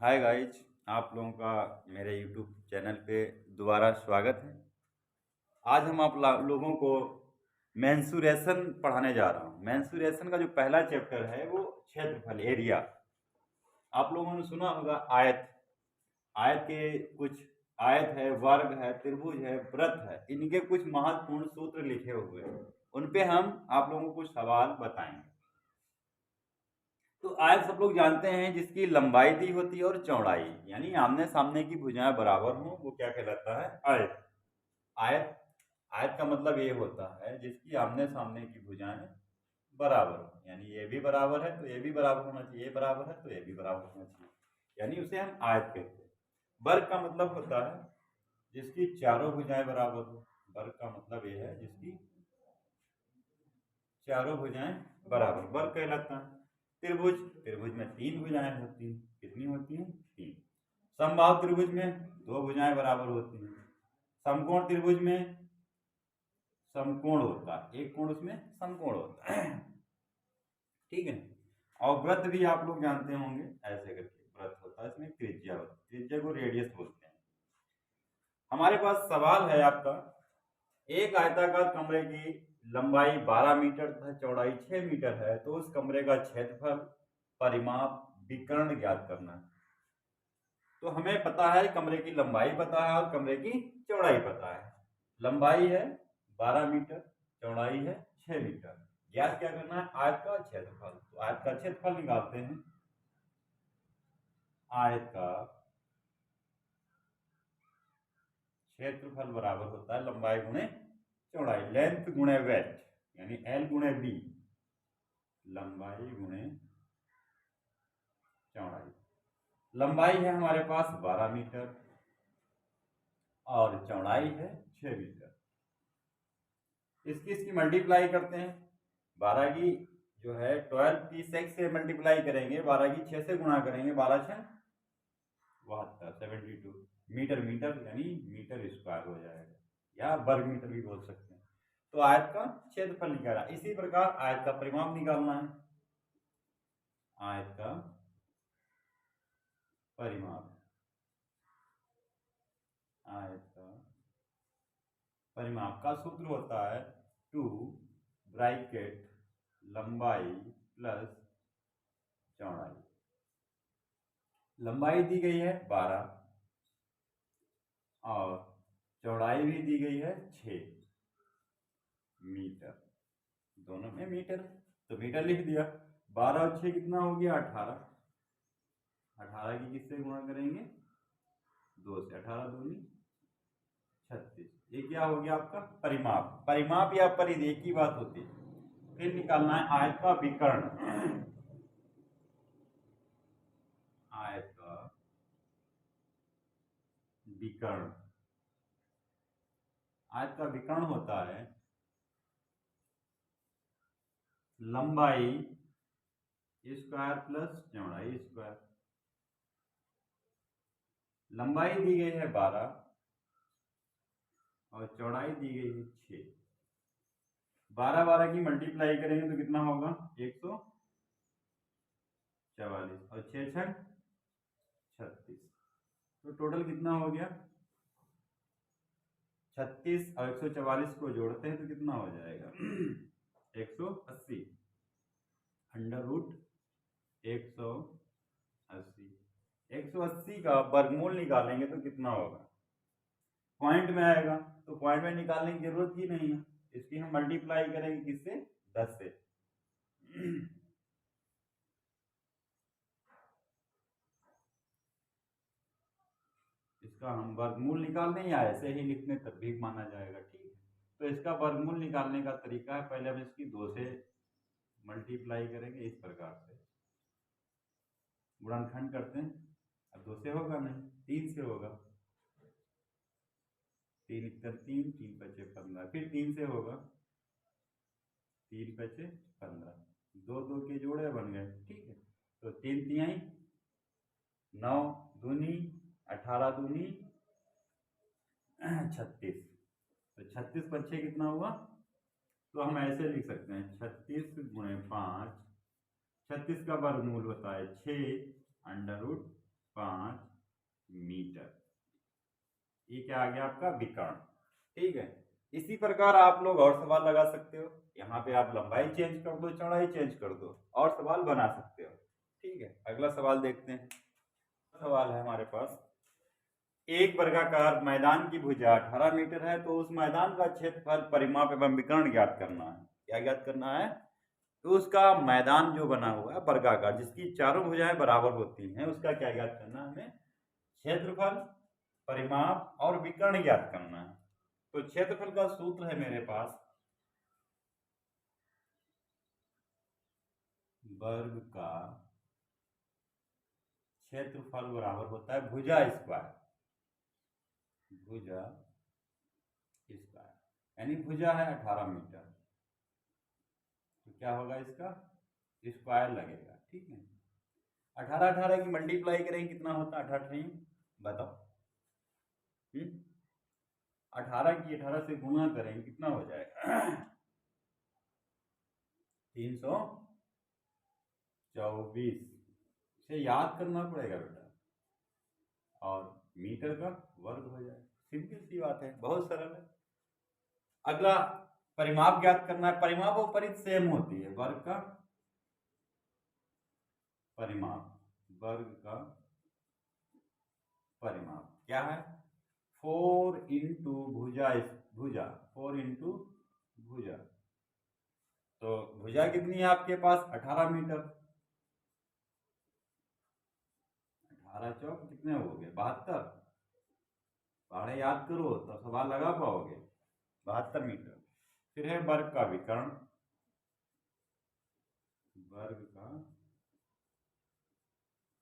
Hi guys, आप लोगों का मेरे यूट्यूब चैनल पे दोबारा स्वागत है। आज हम आप लोगों को मेंसुरेशन पढ़ाने जा रहा हूँ। मेंसुरेशन का जो पहला चैप्टर है वो क्षेत्रफल एरिया। आप लोगों ने सुना होगा आयत। आयत के कुछ आयत है, वर्ग है, त्रिभुज है, वृत्त है, इनके कुछ महत्वपूर्ण सूत्र लिखे हुए हैं। उन पे हम आप लोगों को कुछ सवाल बताएंगे। तो आयत सब लोग जानते हैं, जिसकी लंबाई दी होती है और चौड़ाई, यानी आमने सामने की भुजाएं बराबर हो, वो क्या कहलाता है? आयत। आयत आयत का मतलब ये होता है जिसकी आमने सामने की भुजाएं बराबर हो, यानी ये भी बराबर है तो ये भी बराबर होना चाहिए, ये बराबर है तो ये भी बराबर होना चाहिए, यानी उसे हम आयत कहते हैं। वर्ग का मतलब होता है जिसकी चारों भुजाएं बराबर हो। वर्ग का मतलब ये है जिसकी चारों भुजाएं बराबर वर्ग कहलाता है। त्रिभुज त्रिभुज में तीन भुजाएं होती हैं। कितनी होती हैं? तीन। समबाहु त्रिभुज में दो भुजाएं बराबर होती हैं। समकोण त्रिभुज में समकोण होता है, एक कोण उसमें समकोण होता है। ठीक है। और वृत्त भी आप लोग जानते होंगे, ऐसे करके वृत्त होता है, इसमें त्रिज्या होती है, त्रिज्या को रेडियस बोलते हैं। हमारे पास सवाल है आपका, एक आयताकार कमरे की लंबाई 12 मीटर तथा चौड़ाई 6 मीटर है, तो उस कमरे का क्षेत्रफल, परिमाप, विकर्ण ज्ञात करना है। तो हमें पता है कमरे की लंबाई पता है और कमरे की चौड़ाई पता है। लंबाई है 12 मीटर, चौड़ाई है 6 मीटर। ज्ञात क्या करना है? आयत का क्षेत्रफल। तो आयत का क्षेत्रफल निकालते हैं। आयत का क्षेत्रफल बराबर होता है लंबाई गुणे चौड़ाई, लेंथ गुणे वेट, यानी एल गुणे बी। लंबाई गुणे चौड़ाई। लंबाई है हमारे पास 12 मीटर और चौड़ाई है 6 मीटर। इसकी मल्टीप्लाई करते हैं। 12 की जो है 12 की 6 से मल्टीप्लाई करेंगे, 12 की 6 से गुणा करेंगे, 12 6 72, 72 मीटर। मीटर यानी मीटर स्क्वायर हो जाएगा, या वर्ग मीटर भी बोल सकते हैं। तो आयत का क्षेत्रफल निकाला। इसी प्रकार आयत का परिमाप निकालना है। आयत का परिमाप, आयत का परिमाप का सूत्र होता है 2 ब्रैकेट लंबाई प्लस चौड़ाई। लंबाई दी गई है 12 और चौड़ाई भी दी गई है 6 मीटर। दोनों में मीटर, तो मीटर लिख दिया। 12 और 6 कितना हो गया? 18। 18 की किससे गुणा करेंगे? 2 से। 18 दूनी 36। ये क्या हो गया आपका परिमाप। परिमाप या परिधि एक ही बात होती है। फिर निकालना है आयत का विकर्ण। आयत का विकर्ण। आयत का विकर्ण होता है लंबाई स्क्वायर प्लस चौड़ाई स्क्वायर। लंबाई दी गई है 12 और चौड़ाई दी गई है 6। 12 12 की मल्टीप्लाई करेंगे तो कितना होगा? 144 और 6 6 36। तो टोटल कितना हो गया? 36 और 144 को जोड़ते हैं तो कितना हो जाएगा? 180। Under root 180। 180 का वर्गमूल निकालेंगे तो कितना होगा? पॉइंट में आएगा, तो पॉइंट में निकालने की जरूरत ही नहीं है। इसकी हम मल्टीप्लाई करेंगे किससे? 10 से। इसका हम वर्गमूल निकालने या ऐसे ही लिखने तब भी माना जाएगा, ठीक है। तो इसका वर्गमूल निकालने का तरीका है, पहले हम इसकी 2 से मल्टीप्लाई करेंगे इस प्रकार से, गुणनखंड करते हैं। अब 2 से होगा नहीं, 3 से होगा। 3 इक्कल 3, 3 पचे 15। फिर 3 से होगा, 3 पचे 15। दो दो के जोड़े बन गए, ठीक है। तो 3 तिहाई 9 दूनी 18 दूनी 36। तो 36 पच्चे कितना हुआ? तो हम ऐसे लिख सकते हैं 36 गुणे 5। 36 का वर्गमूल होता है 6 अंडर रूट मीटर। ये क्या आ गया आपका विकर्ण। ठीक है, इसी प्रकार आप लोग और सवाल लगा सकते हो। यहाँ पे आप लंबाई चेंज कर दो, चौड़ाई चेंज कर दो और सवाल बना सकते हो। ठीक है, अगला सवाल देखते हैं। सवाल है हमारे पास, एक वर्गाकार मैदान की भुजा 18 मीटर है, तो उस मैदान का क्षेत्रफल, परिमाप एवं विकर्ण ज्ञात करना है। क्या ज्ञात करना है? तो उसका मैदान जो बना हुआ है वर्गाकार, जिसकी चारों भुजाएं बराबर होती हैं, उसका क्या ज्ञात करना है हमें? क्षेत्रफल, परिमाप और विकर्ण ज्ञात करना है। तो क्षेत्रफल का सूत्र है मेरे पास, वर्ग का क्षेत्रफल बराबर होता है भुजा स्क्वायर। भुजा स्क्वायर यानी भुजा है 18 मीटर, तो क्या होगा? इसका स्क्वायर लगेगा। ठीक है, 18 की मल्टीप्लाई करेंगे कितना होता है? 18 बताओ। 18 की 18 से गुणा करेंगे कितना हो जाएगा? 324। इसे याद करना पड़ेगा बेटा, और मीटर का वर्ग हो जाएगा। सिंपल सी बात है, बहुत सरल है। अगला परिमाप ज्ञात करना है। परिमाप और परिध सेम होती है। वर्ग का परिमाप, वर्ग का परिमाप क्या है? 4 इंटू भुजा, भुजा 4 इंटू भुजा। तो भुजा कितनी है आपके पास? 18 मीटर। 18 चौक कितने हो गए? 72। पढ़े याद करो तो सवाल लगा पाओगे। 72 मीटर। फिर है वर्ग का विकर्ण। वर्ग का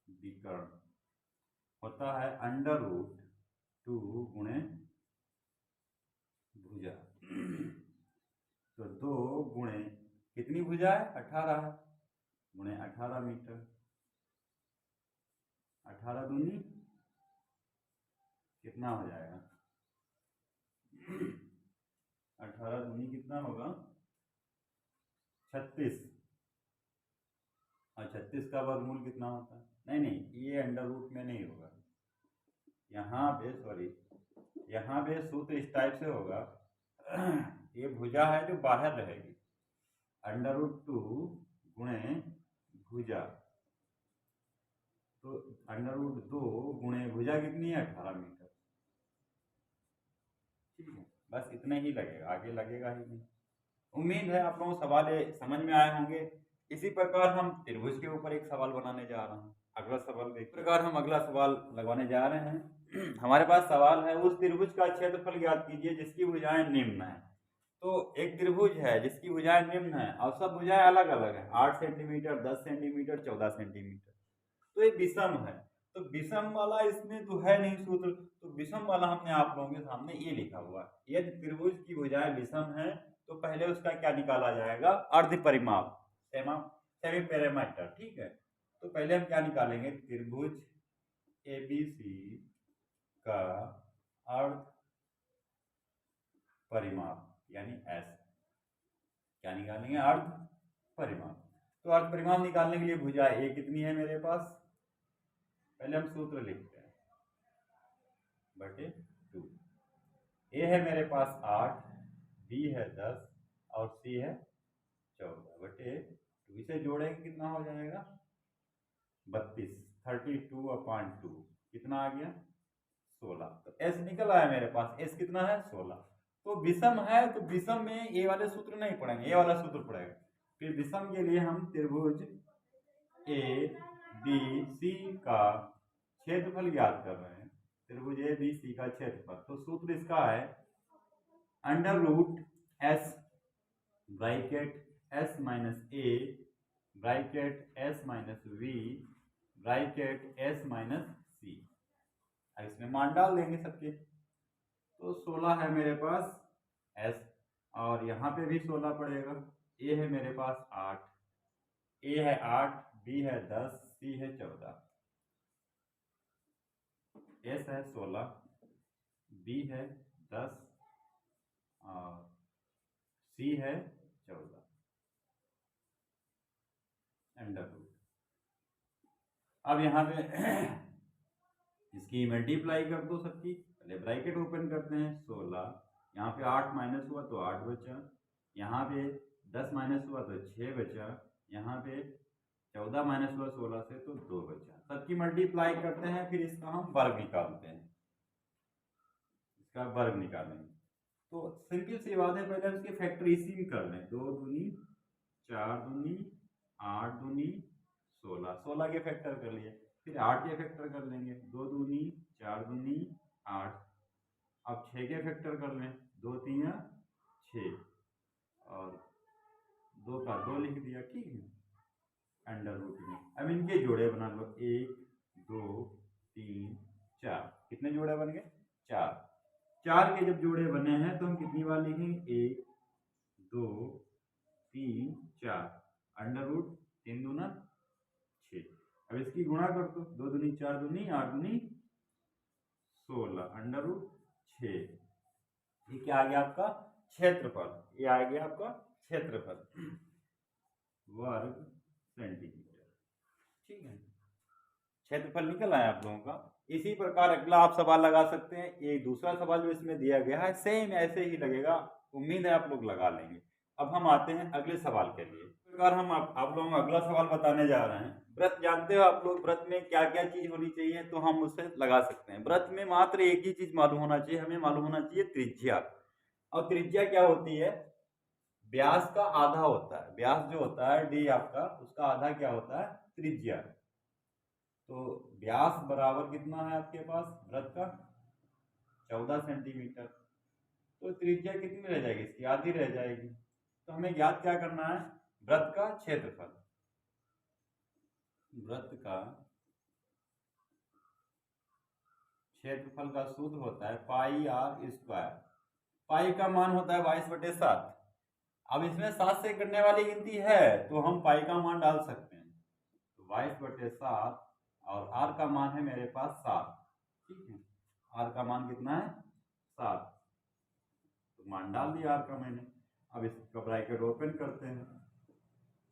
विकर्ण होता है √2 गुणे भुजा। तो 2 गुणे कितनी भुजा है? 18 है, गुणे 18 मीटर। 18 दूनी कितना हो जाएगा? 18 दूनी कितना होगा? 36। और 36 का वर्गमूल कितना होता है? नहीं नहीं, ये अंडर रूट में नहीं होगा। यहाँ पे सॉरी, यहाँ पे सूत्र इस टाइप से होगा। ये भुजा है जो बाहर रहेगी, √2 गुणे भुजा। तो √2 गुणे भुजा कितनी है? 18 मीटर। ठीक है, बस इतने ही लगेगा, आगे लगेगा ही नहीं। उम्मीद है आप लोगों को सवाल समझ में आए होंगे। इसी प्रकार हम त्रिभुज के ऊपर एक सवाल बनाने जा रहे हैं। अगला सवाल देख, प्रकार हम अगला सवाल लगवाने जा रहे हैं। हमारे पास सवाल है, उस त्रिभुज का क्षेत्रफल ज्ञात कीजिए जिसकी भुजाएं निम्न है। तो एक त्रिभुज है जिसकी भुजाएं निम्न है और सब भुजाएं अलग अलग है, 8 सेंटीमीटर, 10 सेंटीमीटर, 14 सेंटीमीटर। तो ये विषम है। तो विषम वाला इसमें तो है नहीं सूत्र, तो विषम वाला हमने आप लोगों के सामने ये लिखा हुआ है। यदि त्रिभुज की भुजाएं विषम है तो पहले उसका क्या निकाला जाएगा? अर्ध परिमाप, सेमी पेरीमीटर। ठीक है, तो पहले हम क्या निकालेंगे? त्रिभुज ABC का अर्ध परिमाप यानी S। क्या निकालेंगे? अर्ध परिमाप। तो अर्ध परिमाप निकालने के लिए भुजा A कितनी है मेरे पास? पहले हम सूत्र लिखते हैं, /2। A है मेरे पास 8, B है 10 और C है 14/2। इसे जोड़ेंगे कितना हो जाएगा? 32। 32/2 कितना आ गया? 16। तो S निकल आया मेरे पास। S कितना है? 16। तो विषम है तो विषम में ये वाले सूत्र नहीं पढ़ेंगे, ये वाला सूत्र पड़ेगा। फिर विषम के लिए हम त्रिभुज ABC का क्षेत्रफल ज्ञात कर रहे हैं। त्रिभुज ABC का क्षेत्रफल, तो सूत्र इसका है √S bracket S - A bracket S - V bracket S - C। इसमें मान डाल देंगे सबके। तो 16 है मेरे पास S, और यहाँ पे भी 16 पड़ेगा। A है मेरे पास 8, A है 8, B है 10, C है 14। S है 16, B है 10 और C है 14 √। अब यहाँ पे इसकी मल्टीप्लाई कर दो सबकी, पहले ब्रैकेट ओपन करते हैं 16, यहाँ पे 8 माइनस हुआ तो 8 बचा, यहाँ पे 10 माइनस हुआ तो 6 बचा, यहाँ पे 14 माइनस हुआ 16 से तो 2 बचा। सबकी मल्टीप्लाई करते हैं, फिर इसका हम वर्ग निकालते हैं, इसका वर्ग निकालेंगे। तो सिंपल सी बात है, पहले उसके फैक्टर इसी में कर लें, 2 दूनी 4 दूनी 8 दूनी 16, 16 के फैक्टर कर लिए, फिर 8 के फैक्टर कर लेंगे, 2 दूनी 4 दूनी 8। अब 6 के फैक्टर कर लें, 2 3 6 और 2 का 2 लिख दिया, ठीक है, अंडर रूट में। अब इनके जोड़े बना लो, 1 2 3 4, कितने जोड़े बन गए? 4। 4 के जब जोड़े बने हैं तो हम कितनी बार लिखेंगे? 1 2 3 4, अंडर रूट 3 दूना 6। अब इसकी गुणा कर दो, 2 दूनी 4 दूनी 8 दूनी 16, अंडर रूट 6। ये क्या आ गया आपका? क्षेत्रफल। ये आ गया आपका क्षेत्रफल वर्ग सेंटीमीटर, ठीक है। क्षेत्रफल निकल आया आप लोगों का। इसी प्रकार अगला आप सवाल लगा सकते हैं। एक दूसरा सवाल जो इसमें दिया गया है सेम ऐसे ही लगेगा, उम्मीद है आप लोग लगा लेंगे। अब हम आते हैं अगले सवाल के लिए। इस प्रकार हम आप लोगों को अगला सवाल बताने जा रहे हैं। व्रत जानते हो आप लोग, व्रत में क्या क्या चीज होनी चाहिए, तो हम उससे लगा सकते हैं। व्रत में मात्र एक ही चीज मालूम होना चाहिए, हमें मालूम होना चाहिए त्रिज्या। और त्रिज्या क्या होती है? व्यास का आधा होता है। व्यास जो होता है डी आपका, उसका आधा क्या होता है? त्रिज्या। तो व्यास बराबर कितना है आपके पास व्रत का? 14 सेंटीमीटर। तो त्रिज्या कितनी रह जाएगी? इसकी आधी रह जाएगी। तो हमें ज्ञात क्या करना है? व्रत का क्षेत्रफल। व्रत का क्षेत्रफल का सूत्र होता है पाई आर स्क्वायर। पाई का मान होता है 22/7। अब इसमें 7 से करने वाली गिनती है तो हम पाई का मान डाल सकते हैं। तो 22/7 और आर का मान है मेरे पास 7, ठीक है। आर का मान कितना है? 7। तो मान डाल दिया आर का मैंने। अब इसका ब्रैकेट ओपन करते हैं।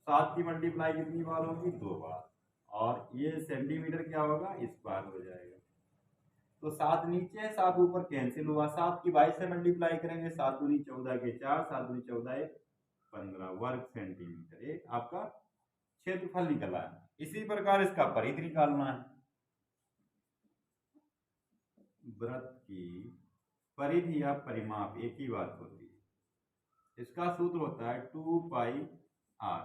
7 की मल्टीप्लाई कितनी बार होगी? 2 बार। और ये सेंटीमीटर क्या होगा? स्क्वायर हो जाएगा। तो 7 नीचे है, 7 ऊपर कैंसिल हुआ। 7 की 22 से मल्टीप्लाई करेंगे, 7 दूनी 14 के 4, 7 दूनी 14 1 15 वर्ग सेंटीमीटर। एक आपका क्षेत्रफल निकला है। इसी प्रकार इसका परिधि निकालना है। व्रत की परिधि या परिमाप एक ही बात होती है। इसका सूत्र होता है 2 पाई आर।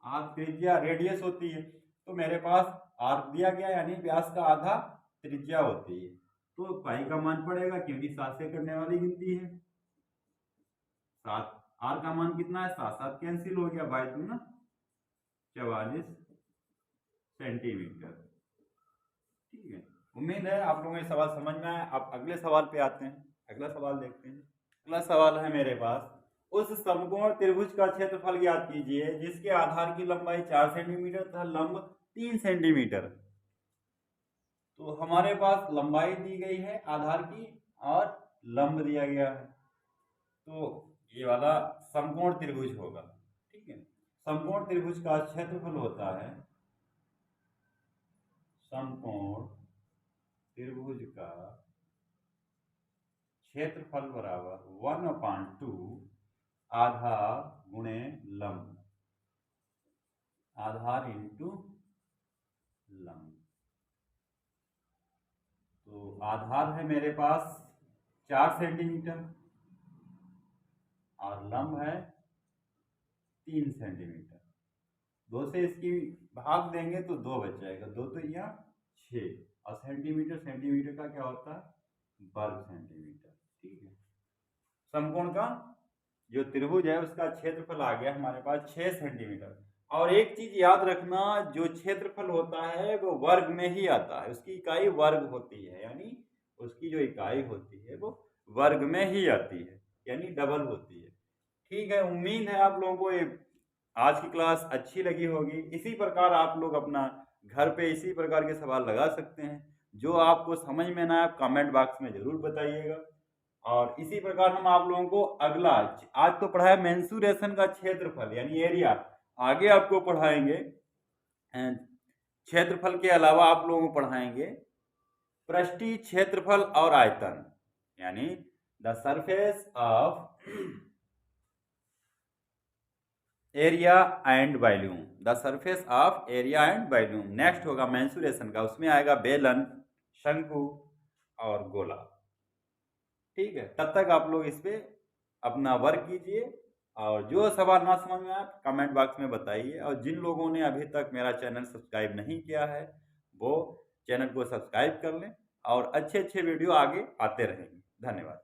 आर त्रिज्या रेडियस होती है, तो मेरे पास आर दिया गया यानी व्यास का आधा त्रिज्या होती है। तो पाई का मान पड़ेगा क्योंकि 7 से करने वाली गिनती है। 7 आर का मान कितना है? 7 7 कैंसिल हो गया, बाई 2 ना 44 सेंटीमीटर, ठीक है। उम्मीद है आप लोगों को सवाल समझ में आया। आप अगले सवाल पे आते हैं। अगला सवाल देखते हैं। अगला सवाल है मेरे पास, उस समकोण त्रिभुज का क्षेत्रफल ज्ञात कीजिए जिसके आधार की लंबाई 4 सेंटीमीटर तथा लंब 3 सेंटीमीटर। तो हमारे पास लंबाई दी गई है आधार की और लंब दिया गया है। तो ये वाला समकोण त्रिभुज होगा, ठीक है। समकोण त्रिभुज का क्षेत्रफल होता है, समकोण त्रिभुज का क्षेत्रफल बराबर 1/2 आधार गुणे लंब, आधार इंटू लंब। तो आधार है मेरे पास 4 सेंटीमीटर और लंब है 3 सेंटीमीटर। 2 से इसकी भाग देंगे तो 2 बच जाएगा, 2 तो यहाँ 6 और सेंटीमीटर, सेंटीमीटर का क्या होता है? वर्ग सेंटीमीटर, ठीक है। समकोण का जो त्रिभुज है उसका क्षेत्रफल आ गया हमारे पास 6 सेंटीमीटर। और एक चीज याद रखना, जो क्षेत्रफल होता है वो वर्ग में ही आता है, उसकी इकाई वर्ग होती है, यानी उसकी जो इकाई होती है वो वर्ग में ही आती है, यानी डबल होती है, ठीक है। उम्मीद है आप लोगों को ये आज की क्लास अच्छी लगी होगी। इसी प्रकार आप लोग अपना घर पे इसी प्रकार के सवाल लगा सकते हैं। जो आपको समझ में ना आए आप कमेंट बॉक्स में जरूर बताइएगा। और इसी प्रकार हम आप लोगों को अगला, आज तो पढ़ाया मेंसुरेशन का क्षेत्रफल यानी एरिया, आगे आपको पढ़ाएंगे क्षेत्रफल के अलावा आप लोगों को पढ़ाएंगे पृष्ठीय क्षेत्रफल और आयतन, यानी the surface of area and volume, the surface of area and volume. Next होगा मेंसुरेशन का, उसमें आएगा बेलन, शंकु और गोला। ठीक है, तब तक आप लोग इस पे अपना वर्क कीजिए, और जो सवाल ना समझ में आए कमेंट बॉक्स में बताइए। और जिन लोगों ने अभी तक मेरा चैनल सब्सक्राइब नहीं किया है वो चैनल को सब्सक्राइब कर लें, और अच्छे अच्छे वीडियो आगे आते रहेंगे। धन्यवाद।